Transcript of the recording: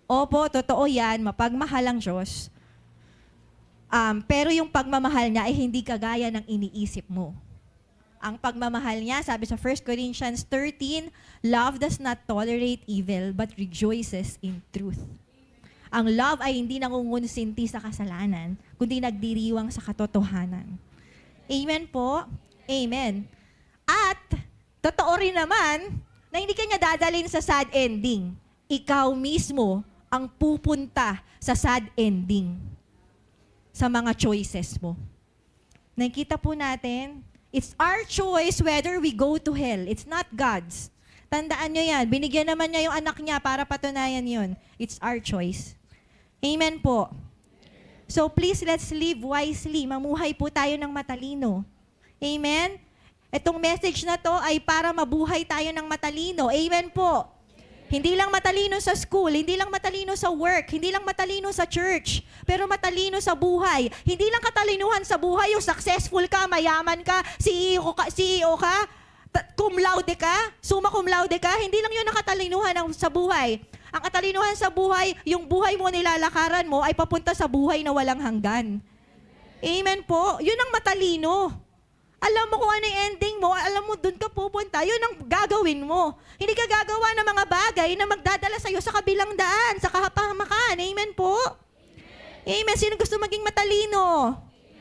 Opo, totoo yan, mapagmahal ang Diyos. Pero yung pagmamahal niya ay hindi kagaya ng iniisip mo. Ang pagmamahal niya, sabi sa 1 Corinthians 13, love does not tolerate evil but rejoices in truth. Ang love ay hindi nangungunsinti sa kasalanan, kundi nagdiriwang sa katotohanan. Amen po? Amen. At, totoo rin naman, na hindi ka niya dadalhin sa sad ending. Ikaw mismo ang pupunta sa sad ending sa mga choices mo. Nakita po natin, it's our choice whether we go to hell. It's not God's. Tandaan nyo yan. Binigyan naman niya yung anak niya para patunayan yun. It's our choice. Amen po. So please, let's live wisely. Mamuhay po tayo ng matalino. Amen? Itong message na to ay para mabuhay tayo ng matalino. Amen po. Hindi lang matalino sa school, hindi lang matalino sa work, hindi lang matalino sa church, pero matalino sa buhay. Hindi lang katalinuhan sa buhay, yung successful ka, mayaman ka, CEO ka, cum laude ka, summa cum laude ka, hindi lang yun ang katalinuhan sa buhay. Ang katalinuhan sa buhay, yung buhay mo nilalakaran mo ay papunta sa buhay na walang hanggan. Amen po. Yun ang matalino. Alam mo kung ano yung ending mo, alam mo doon ka pupunta, yun ang gagawin mo. Hindi ka gagawa ng mga bagay na magdadala sa'yo sa kabilang daan, sa kapahamakan. Amen po? Amen. Sino gusto maging matalino?